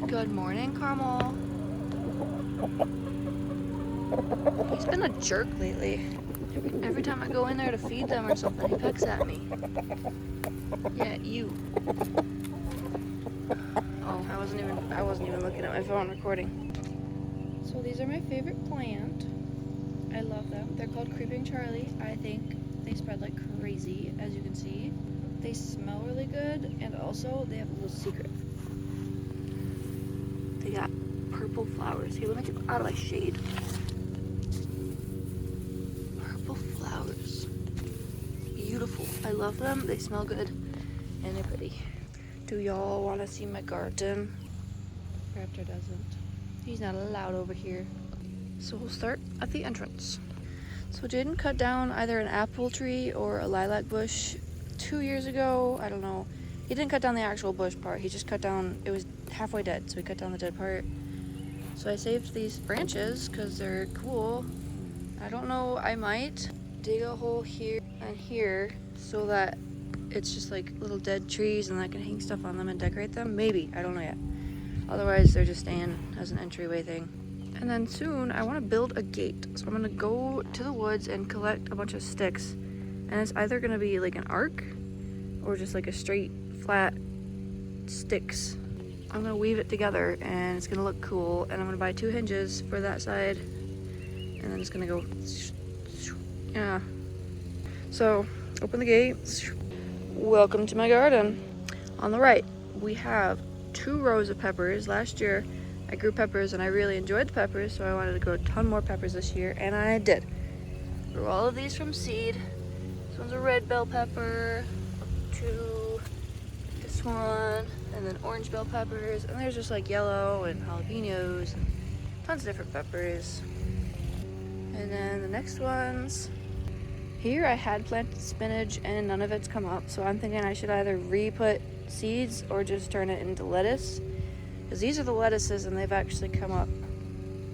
Good morning, Carmel. He's been a jerk lately. Every time I go in there to feed them or something, he pecks at me. Yeah, you. Oh, I wasn't even looking at my phone recording. So these are my favorite plant. I love them. They're called Creeping Charlie. I think they spread like crazy, as you can see. They smell really good, and also they have a little secret. They got purple flowers. Here, let me get out of my shade. Purple flowers. Beautiful. I love them. They smell good, and they're pretty. Do y'all want to see my garden? Raptor doesn't. He's not allowed over here. So we'll start at the entrance. So Jaden cut down either an apple tree or a lilac bush 2 years ago. I don't know. He didn't cut down the actual bush part. He just cut down, it was halfway dead, so he cut down the dead part. So I saved these branches because they're cool. I don't know, I might dig a hole here and here so that it's just like little dead trees and I can hang stuff on them and decorate them. Maybe, I don't know yet. Otherwise, they're just staying as an entryway thing. And then soon, I want to build a gate. So I'm going to go to the woods and collect a bunch of sticks. And it's either going to be like an arc or just like a straight, flat sticks. I'm going to weave it together and it's going to look cool. And I'm going to buy 2 hinges for that side. And then it's going to go... Yeah. So, open the gate. Welcome to my garden. On the right, we have 2 rows of peppers. Last year, I grew peppers and I really enjoyed the peppers, so I wanted to grow a ton more peppers this year, and I did. Grew all of these from seed. This one's a red bell pepper, 2, this one, and then orange bell peppers, and there's just like yellow and jalapenos and tons of different peppers. And then the next ones. Here I had planted spinach and none of it's come up, so I'm thinking I should either re-put seeds or just turn it into lettuce. Because these are the lettuces and they've actually come up.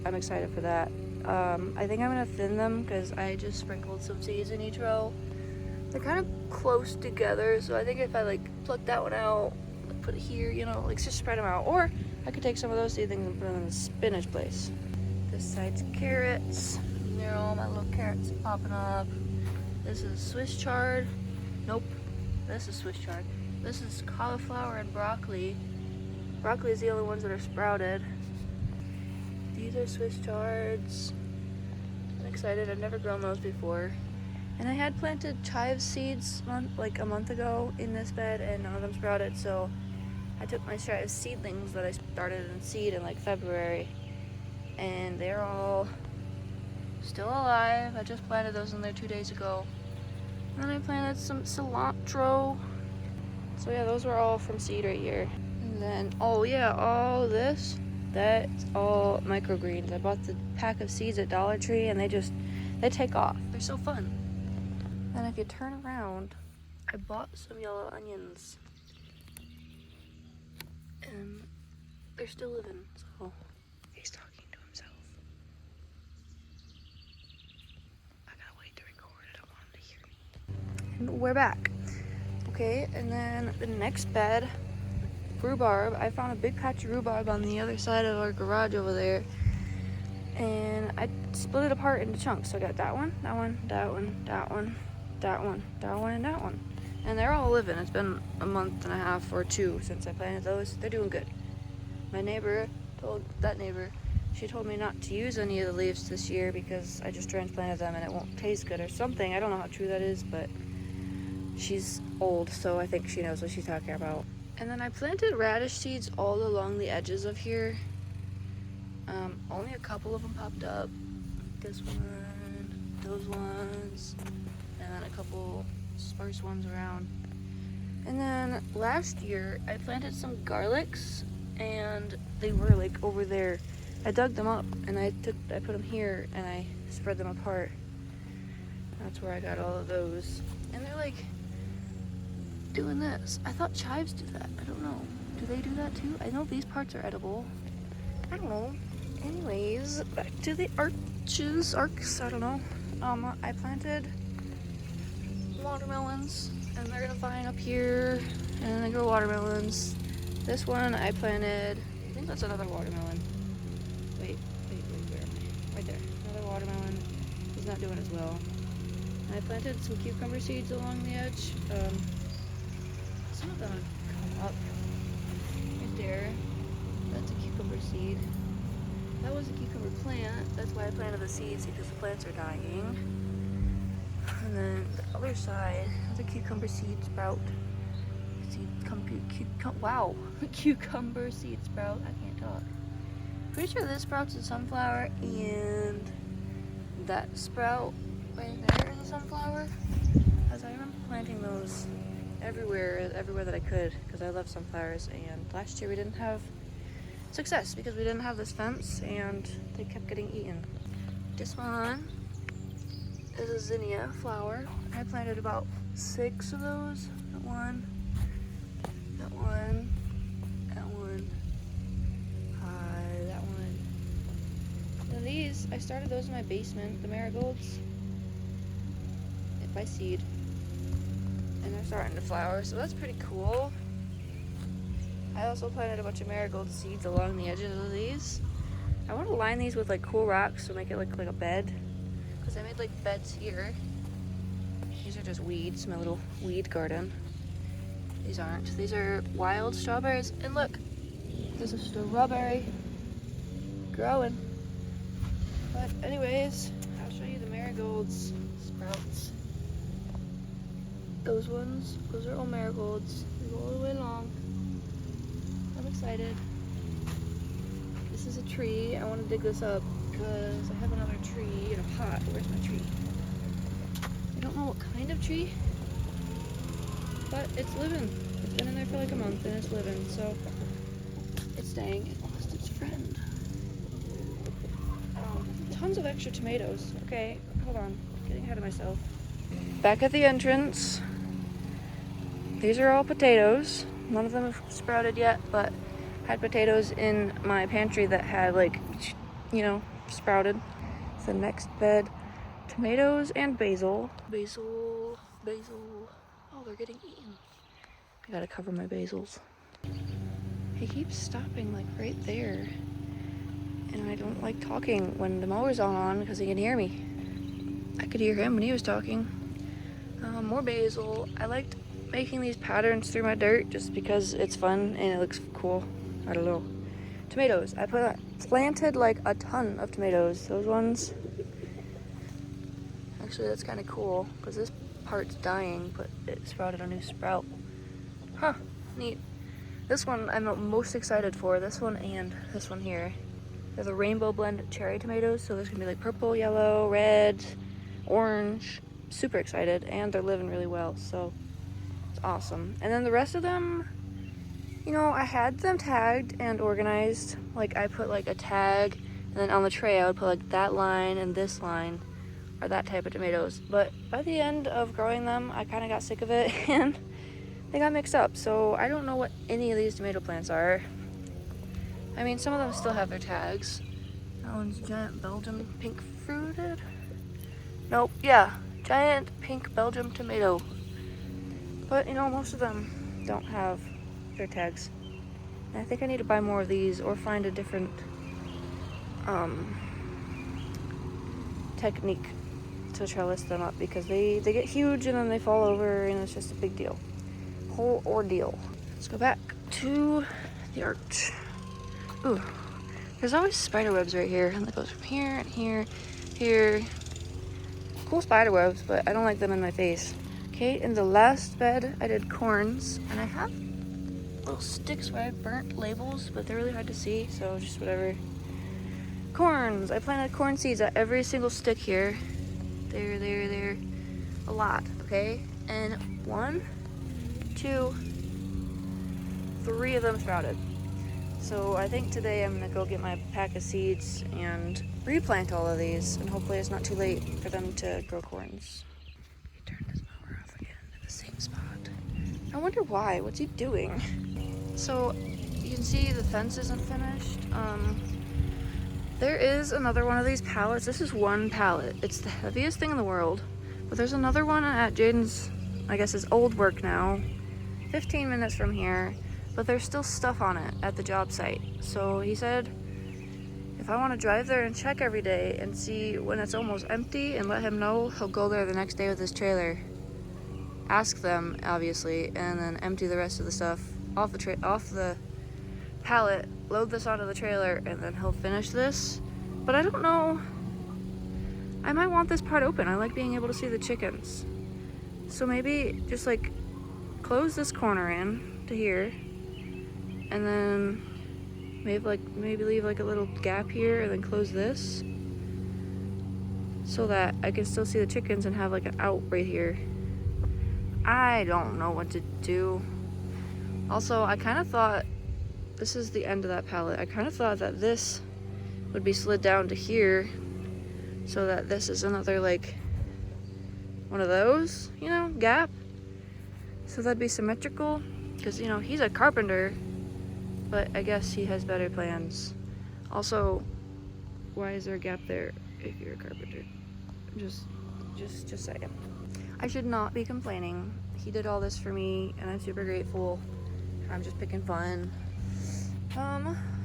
I'm excited for that. I think I'm going to thin them because I just sprinkled some seeds in each row. They're kind of close together, so I think if I like pluck that one out, like put it here, you know, like just spread them out. Or I could take some of those seedlings and put them in the spinach place. This side's carrots. There are all my little carrots popping up. This is Swiss chard. Nope, this is Swiss chard. This is cauliflower and broccoli. Broccoli is the only ones that are sprouted. These are Swiss chards. I'm excited, I've never grown those before. And I had planted chive seeds like a month ago in this bed and none of them sprouted, so I took my chive seedlings that I started in seed in like February and they're all still alive. I just planted those in there 2 days ago. And then I planted some cilantro. So yeah, those were all from seed right here. And then, oh yeah, all this, that's all microgreens. I bought the pack of seeds at Dollar Tree and they take off. They're so fun. And if you turn around, I bought some yellow onions. And they're still living, so he's talking to himself. I gotta wait to record it, I wanted to hear it. And we're back. Okay, and then the next bed, rhubarb. I found a big patch of rhubarb on the other side of our garage over there. And I split it apart into chunks. So I got that one, that one, that one, that one, that one, that one, and that one. And they're all living. It's been a month and a half or 2 since I planted those. They're doing good. My neighbor told, she told me not to use any of the leaves this year because I just transplanted them and it won't taste good or something. I don't know how true that is, but she's old, so I think she knows what she's talking about. And then I planted radish seeds all along the edges of here. Only a couple of them popped up. This one, those ones, and then a couple sparse ones around. And then last year I planted some garlics and they were like over there. I dug them up and I put them here and I spread them apart. That's where I got all of those. And they're like doing this. I thought chives do that. I don't know. Do they do that too? I know these parts are edible. I don't know. Anyways, back to the arcs, I don't know. I planted watermelons and they're gonna vine up here and then they grow watermelons. This one I planted I think that's another watermelon. Wait, where am I? Right there. Another watermelon. He's not doing as well. And I planted some cucumber seeds along the edge. Some of them have come up. Right there. That's a cucumber seed. That was a cucumber plant. That's why I planted the seeds, because the plants are dying. And then the other side is a cucumber seed sprout. Wow, cucumber seed sprout. I can't talk. Pretty sure this sprout's a sunflower, and that sprout right there is a sunflower. Because I remember planting those everywhere that I could, because I love sunflowers. And last year we didn't have success because we didn't have this fence, and they kept getting eaten. This one is a zinnia flower. I planted about 6 of those. That one. That one. And these, I started those in my basement, the marigolds, by seed. And they're starting to flower, so that's pretty cool. I also planted a bunch of marigold seeds along the edges of these. I want to line these with like cool rocks to make it look like a bed, because I made like beds here. These are just weeds, my little weed garden. These aren't. These are wild strawberries. And look, there's a strawberry growing. But anyways, I'll show you the marigolds sprouts. Those ones, those are all marigolds. They go all the way along. I'm excited. This is a tree. I want to dig this up because I have another tree in a pot. Where's my tree? I don't know what kind of tree, but it's living. It's been in there for like a month and it's living, so it's staying. It lost its friend. Tons of extra tomatoes. Okay, hold on. Getting ahead of myself. Back at the entrance. These are all potatoes. None of them have sprouted yet, but I had potatoes in my pantry that had, like, you know, sprouted. It's the next bed. Tomatoes and basil. Basil. Oh, they're getting eaten. I gotta cover my basils. He keeps stopping, like, right there. And I don't like talking when the mower's on because he can hear me. I could hear him when he was talking. More basil. I liked making these patterns through my dirt just because it's fun and it looks cool. I don't know. Tomatoes. I planted like a ton of tomatoes. Those ones. Actually, that's kind of cool because this part's dying, but it sprouted a new sprout. Huh. Neat. This one I'm most excited for. This one and this one here. They're the rainbow blend cherry tomatoes, so there's gonna be like purple, yellow, red, orange. Super excited, and they're living really well, so it's awesome. And then the rest of them, you know, I had them tagged and organized. Like I put like a tag, and then on the tray I would put like that line and this line are that type of tomatoes. But by the end of growing them, I kind of got sick of it and they got mixed up. So I don't know what any of these tomato plants are. I mean, some of them still have their tags. That one's giant Belgium pink fruited. Nope, yeah, giant pink Belgium tomato. But, you know, most of them don't have their tags. And I think I need to buy more of these or find a different technique to trellis them up because they get huge and then they fall over and it's just a big deal. Whole ordeal. Let's go back to the arch. Ooh, there's always spider webs right here, and it goes from here and here, here. Cool spider webs, but I don't like them in my face. Okay, in the last bed, I did corns, and I have little sticks where I burnt labels, but they're really hard to see, so just whatever. Corns, I planted corn seeds at every single stick here. There, a lot, okay? And 1, 2, 3 of them sprouted. So I think today I'm gonna go get my pack of seeds and replant all of these, and hopefully it's not too late for them to grow corns. He turned his mower off again at the same spot. I wonder why. What's he doing? So you can see the fence isn't finished. There is another one of these pallets. This is one pallet. It's the heaviest thing in the world. But there's another one at Jaden's, I guess his old work now. 15 minutes from here. but there's still stuff on it at the job site. So he said if I want to drive there and check every day and see when it's almost empty and let him know, he'll go there the next day with his trailer, ask them obviously, and then empty the rest of the stuff off the pallet, load this onto the trailer, and then he'll finish this. But I don't know, I might want this part open. I like being able to see the chickens. So maybe just like close this corner in to here, and then maybe leave like a little gap here, and then close this so that I can still see the chickens and have like an out right here. I don't know what to do. Also, I kind of thought, this is the end of that pallet, I kind of thought that this would be slid down to here so that this is another like one of those, you know, gap. So that'd be symmetrical, because, you know, he's a carpenter, but I guess he has better plans. Also, why is there a gap there if you're a carpenter? Just saying. I should not be complaining. He did all this for me, and I'm super grateful. I'm just picking fun.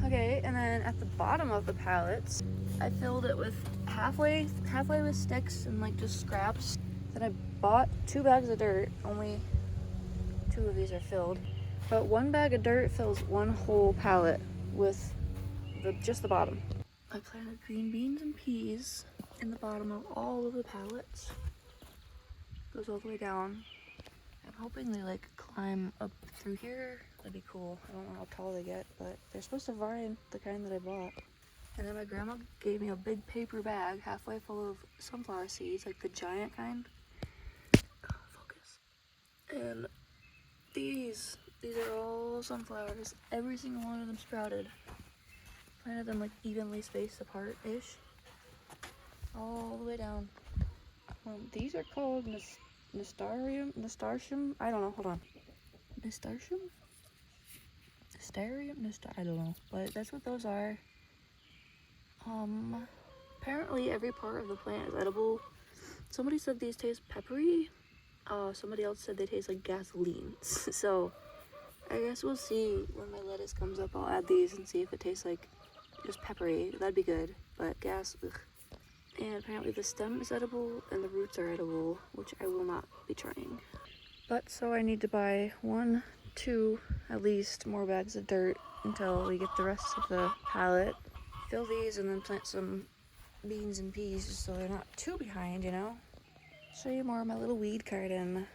Okay, and then at the bottom of the pallets, I filled it with halfway with sticks and like just scraps. Then I bought 2 bags of dirt. Only 2 of these are filled. But 1 bag of dirt fills 1 whole pallet with just the bottom. I planted green beans and peas in the bottom of all of the pallets. Goes all the way down. I'm hoping they like climb up through here. That'd be cool. I don't know how tall they get, but they're supposed to vine the kind that I bought. And then my grandma gave me a big paper bag halfway full of sunflower seeds, like the giant kind. Focus. And these are all sunflowers. Every single one of them sprouted. Planted them like evenly spaced apart-ish. All the way down. These are called nasturtium? I don't know, hold on. Nasturtium? I don't know, but that's what those are. Apparently every part of the plant is edible. Somebody said these taste peppery. Somebody else said they taste like gasoline. So I guess we'll see when my lettuce comes up. I'll add these and see if it tastes like just peppery. That'd be good, but gas, ugh. And apparently the stem is edible and the roots are edible, which I will not be trying. But so I need to buy 1, 2, at least more bags of dirt until we get the rest of the pallet. Fill these and then plant some beans and peas just so they're not too behind, you know? Show you more of my little weed garden.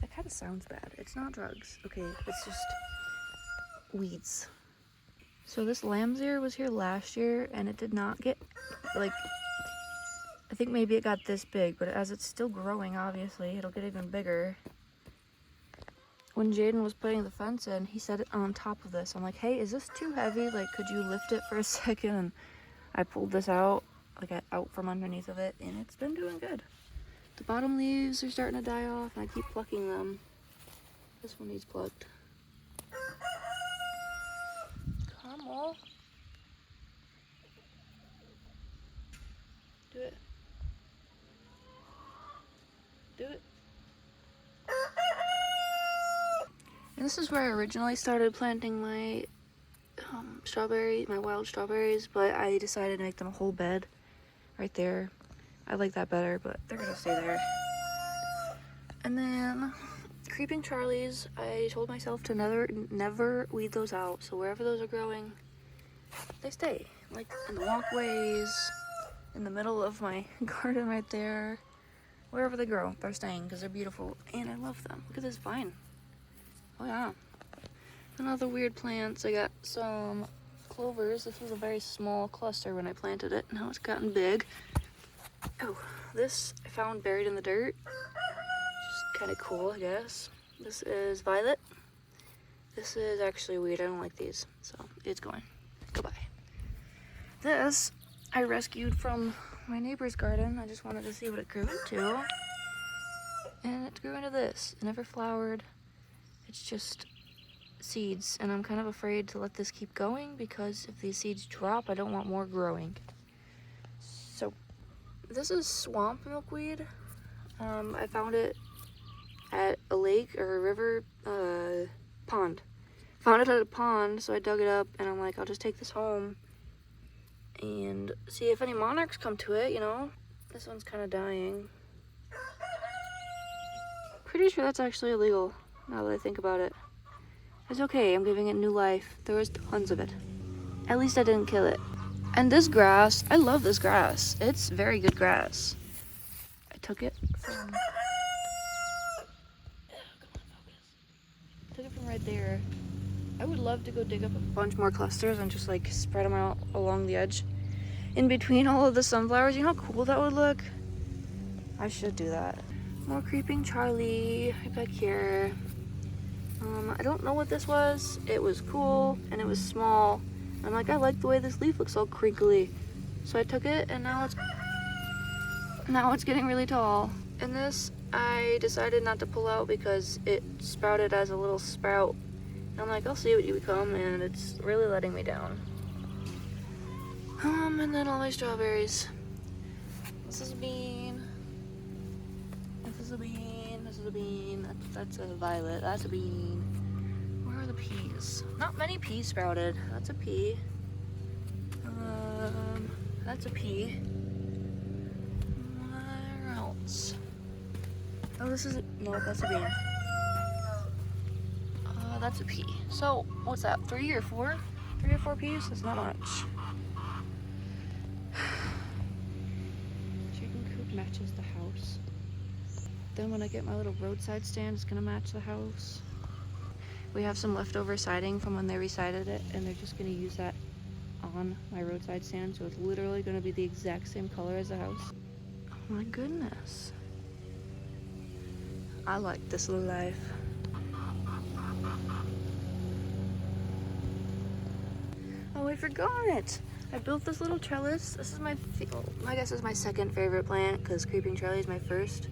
That kind of sounds bad. It's not drugs, okay? It's just weeds. So this lamb's ear was here last year and it did not get, like, I think maybe it got this big, but as it's still growing, obviously, it'll get even bigger. When Jaden was putting the fence in, he set it on top of this. I'm like, hey, is this too heavy? Like, could you lift it for a second? And I pulled this out, like out from underneath of it, and it's been doing good. The bottom leaves are starting to die off, and I keep plucking them. This one needs plucked. Come on. Do it. Do it. And this is where I originally started planting my my wild strawberries, but I decided to make them a whole bed right there. I like that better, but they're gonna stay there. And then creeping Charlies, I told myself to never weed those out, so wherever those are growing, they stay. Like in the walkways, in the middle of my garden right there. Wherever they grow, they're staying because they're beautiful and I love them. Look at this vine. Oh yeah. And other weird plants. I got some clovers. This was a very small cluster when I planted it. Now it's gotten big. Oh, this I found buried in the dirt. Just kind of cool, I guess. This is violet. This is actually a weed. I don't like these, so it's going. Goodbye. This I rescued from my neighbor's garden. I just wanted to see what it grew into. And it grew into this. It never flowered. It's just seeds. And I'm kind of afraid to let this keep going because if these seeds drop, I don't want more growing. So this is swamp milkweed. I found it at a lake or a river pond. Found it at a pond, so I dug it up, and I'm like, I'll just take this home and see if any monarchs come to it, you know? This one's kind of dying. Pretty sure that's actually illegal, now that I think about it. It's okay, I'm giving it new life. There was tons of it. At least I didn't kill it. And this grass, I love this grass. It's very good grass. I took it from... Took it from right there. I would love to go dig up a bunch more clusters and just like spread them out along the edge. In between all of the sunflowers, you know how cool that would look? I should do that. More creeping Charlie right back here. I don't know what this was. It was cool and it was small. I'm like, I like the way this leaf looks all crinkly. So I took it and now it's getting really tall. And this, I decided not to pull out because it sprouted as a little sprout. And I'm like, I'll see what you become, and it's really letting me down. And then all my strawberries. This is a bean. This is a bean. This is a bean. That's a violet. That's a bean. Where are the peas? Not many peas sprouted. That's a pea. That's a pea. Where else? Oh, this is a, no, that's a bean. That's a pea. So, what's that? 3 or 4? 3 or 4 peas? That's not much. Chicken coop matches the house. Then when I get my little roadside stand, it's gonna match the house. We have some leftover siding from when they resided it, and they're just gonna use that on my roadside stand, so it's literally gonna be the exact same color as the house. Oh my goodness. I like this little life. Oh, I forgot. I built this little trellis. This is my, I guess it's my second favorite plant because creeping Charlie is my first.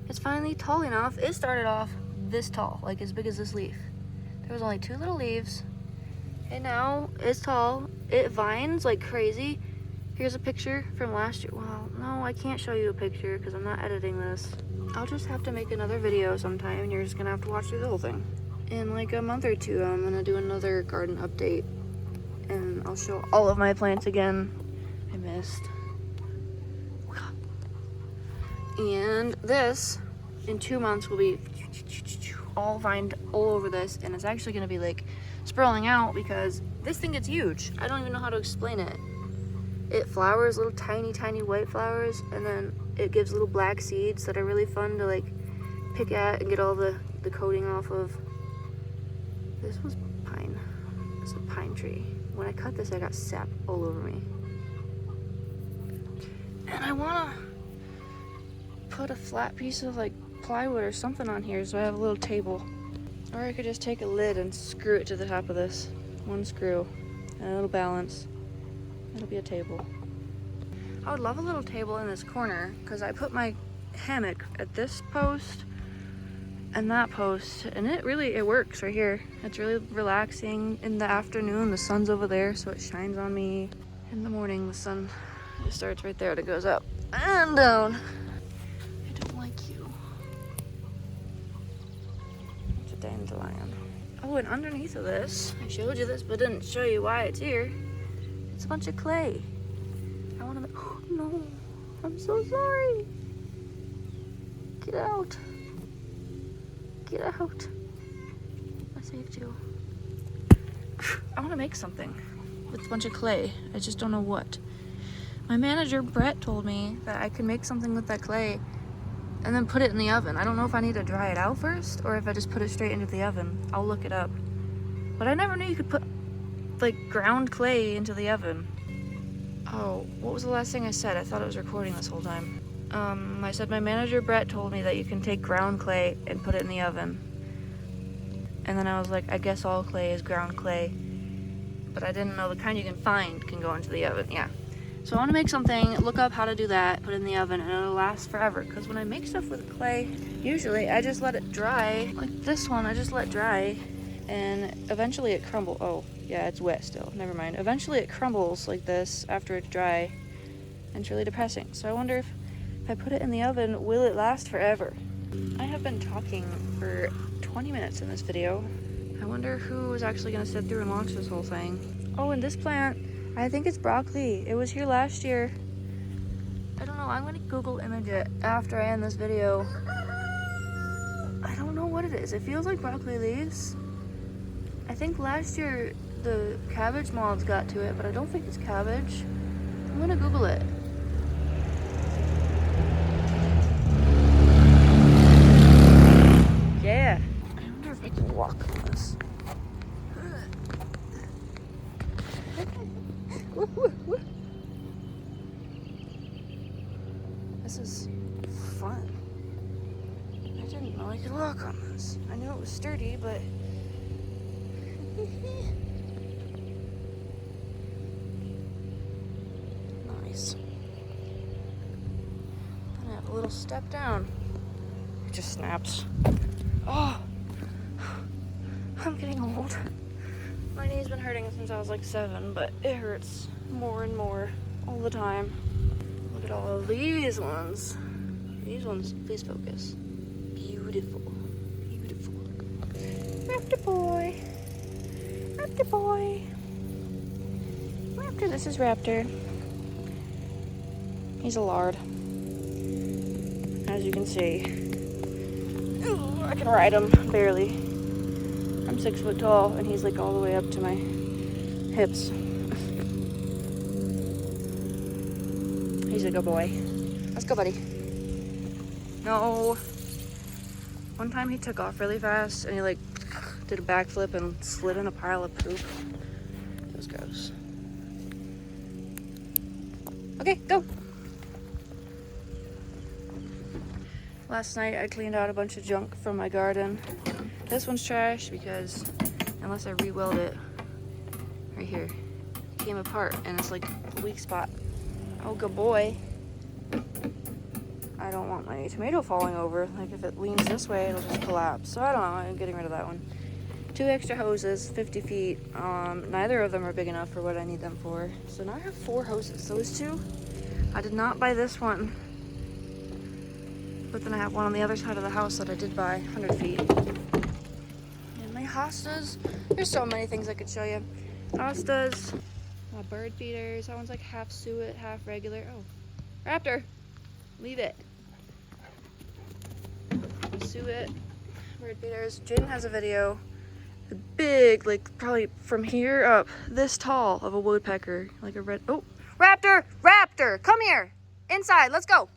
It's finally tall enough. It started off this tall, like as big as this leaf. There was only 2 little leaves. And now it's tall. It vines like crazy. Here's a picture from last year. Well, no, I can't show you a picture because I'm not editing this. I'll just have to make another video sometime and you're just gonna have to watch through the whole thing. In like a month or 2, I'm gonna do another garden update. And I'll show all of my plants again. I missed. And this, in 2 months, will be all vined all over this. And it's actually going to be like sprawling out because this thing gets huge. I don't even know how to explain it. It flowers, little tiny, tiny white flowers. And then it gives little black seeds that are really fun to like pick at and get all the coating off of. This was pine. It's a pine tree. When I cut this, I got sap all over me. And I wanna put a flat piece of like plywood or something on here so I have a little table. Or I could just take a lid and screw it to the top of this. 1 screw, and it'll balance. It'll be a table. I would love a little table in this corner because I put my hammock at this post and that post, and it works right here. It's really relaxing. In the afternoon, the sun's over there, so it shines on me. In the morning, the sun just starts right there. It goes up and down. I don't like you. It's a dandelion. Oh, and underneath of this, I showed you this, but didn't show you why it's here. It's a bunch of clay. I want to. Oh no! I'm so sorry. Get out. Get out. I saved you. I want to make something with a bunch of clay. I just don't know what. My manager, Brett, told me that I could make something with that clay and then put it in the oven. I don't know if I need to dry it out first or if I just put it straight into the oven. I'll look it up. But I never knew you could put like ground clay into the oven. Oh, what was the last thing I said? I thought it was recording this whole time. I said my manager Brett told me that you can take ground clay and put it in the oven. And then I was like, I guess all clay is ground clay. But I didn't know the kind you can find can go into the oven. Yeah. So I want to make something, look up how to do that, put it in the oven, and it'll last forever. Because when I make stuff with clay, usually I just let it dry. Like this one, I just let dry. And eventually it crumbles. Oh, yeah, it's wet still. Never mind. Eventually it crumbles like this after it's dry. And it's really depressing. So I wonder if I put it in the oven, will it last forever? I have been talking for 20 minutes in this video. I wonder who is actually gonna sit through and watch this whole thing. Oh, and this plant, I think it's broccoli. It was here last year. I don't know, I'm gonna Google image it after I end this video. I don't know what it is. It feels like broccoli leaves. I think last year the cabbage moths got to it, but I don't think it's cabbage. I'm gonna Google it. Yeah. I wonder if I can walk on this. This is fun. I didn't know I could walk on this. I knew it was sturdy, but nice. Then I have a little step down. It just snaps. Oh, I'm getting old. My knee's been hurting since I was like 7, but it hurts more and more all the time. Look at all of these ones. These ones, please focus. Beautiful, beautiful. Raptor boy. Raptor boy. Raptor, this is Raptor. He's a lard. As you can see. Ooh, I can ride him, barely. I'm 6 foot tall and he's like all the way up to my hips. He's a good boy. Let's go, buddy. No. One time he took off really fast and he like did a backflip and slid in a pile of poop. It was gross. Okay, go. Last night I cleaned out a bunch of junk from my garden. This one's trash because unless I re-weld it, right here, it came apart and it's like a weak spot. Oh, good boy. I don't want my tomato falling over. Like if it leans this way, it'll just collapse. So I don't know, I'm getting rid of that one. 2 extra hoses, 50 feet. Neither of them are big enough for what I need them for. So now I have 4 hoses. Those 2, I did not buy this one. But then I have one on the other side of the house that I did buy, 100 feet. And my hostas, there's so many things I could show you. Hostas, my bird feeders. That one's like half suet, half regular. Oh, Raptor, leave it. Suet, bird feeders. Jaden has a video, the big, like probably from here up, this tall of a woodpecker, like a red, oh, Raptor, Raptor, come here, inside, let's go.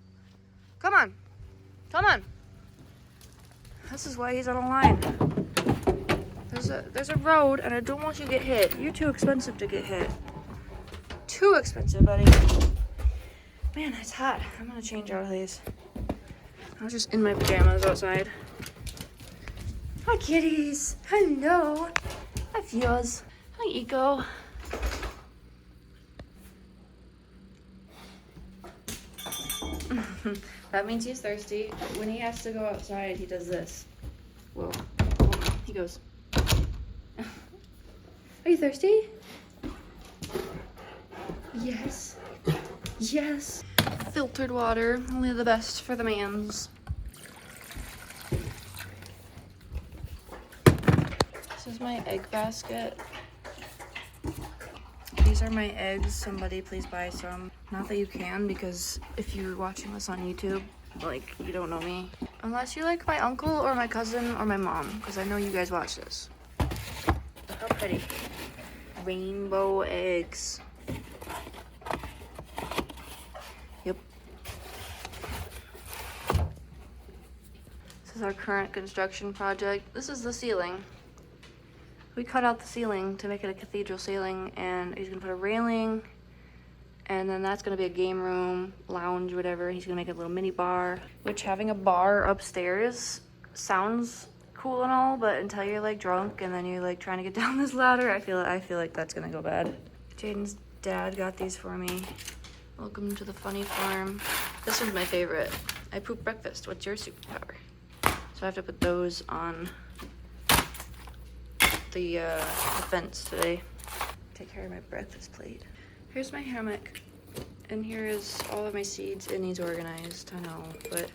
Come on, come on. This is why he's on a line. There's a road and I don't want you to get hit. You're too expensive to get hit. Too expensive, buddy. Man, it's hot. I'm gonna change out of these. I was just in my pajamas outside. Hi, kitties. Hello. Hi, Fios. Hi, Eco. That means he's thirsty. When he has to go outside, he does this. Whoa. He goes. Are you thirsty? Yes. Yes. Filtered water, only the best for the mans. This is my egg basket. These are my eggs. Somebody please buy some. Not that you can, because if you're watching this on YouTube, like, you don't know me. Unless you're like my uncle or my cousin or my mom, because I know you guys watch this. Look how pretty. Rainbow eggs. Yep. This is our current construction project. This is the ceiling. We cut out the ceiling to make it a cathedral ceiling, and he's gonna put a railing, and then that's gonna be a game room, lounge, whatever. He's gonna make a little mini bar, which having a bar upstairs sounds cool and all, but until you're like drunk and then you're like trying to get down this ladder, I feel like that's gonna go bad. Jaden's dad got these for me. Welcome to the funny farm. This one's my favorite. I poop breakfast. What's your superpower? So I have to put those on the fence today. Take care of my breakfast plate. Here's my hammock, and here is all of my seeds. It needs organized, I know, but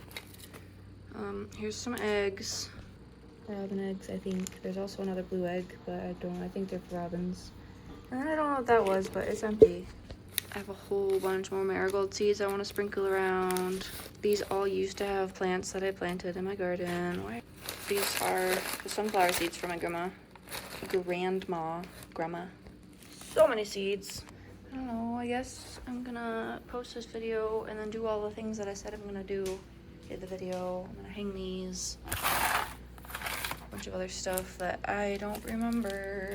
here's some eggs. Robin eggs, I think. There's also another blue egg, but I think they're robins. And I don't know what that was, but it's empty. I have a whole bunch more marigold seeds I want to sprinkle around. These all used to have plants that I planted in my garden. These are the sunflower seeds from my grandma. Grandma. So many seeds. I don't know, I guess I'm gonna post this video and then do all the things that I said I'm gonna do in the video. I'm gonna hang these. A bunch of other stuff that I don't remember.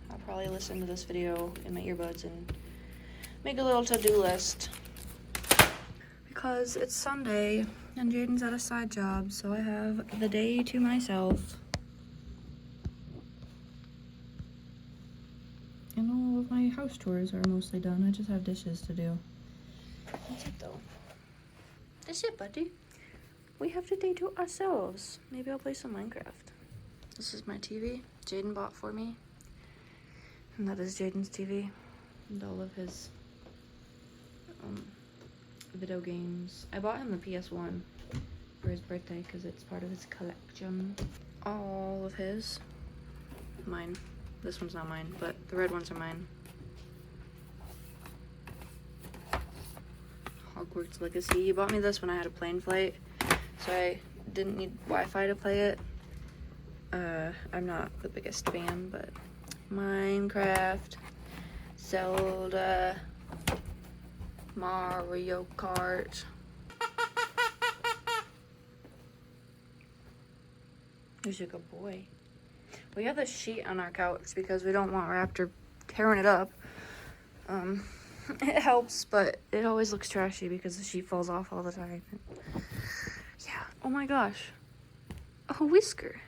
I'll probably listen to this video in my earbuds and make a little to-do list. Because it's Sunday and Jaden's at a side job, so I have the day to myself. And all of my house chores are mostly done. I just have dishes to do. That's it though. That's it, buddy. We have the day to ourselves. Maybe I'll play some Minecraft. This is my TV Jaden bought for me. And that is Jaden's TV. And all of his video games. I bought him the PS1 for his birthday because it's part of his collection. All of his. Mine. This one's not mine, but the red ones are mine. Hogwarts Legacy. He bought me this when I had a plane flight, so I didn't need Wi-Fi to play it. I'm not the biggest fan, but Minecraft, Zelda, Mario Kart. He's a good boy. We have this sheet on our couch because we don't want Raptor tearing it up. It helps, but it always looks trashy because the sheet falls off all the time. Yeah. Oh my gosh. A whisker.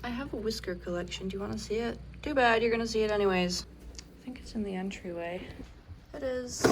I have a whisker collection. Do you want to see it? Too bad, you're gonna see it anyways. I think it's in the entryway. It is.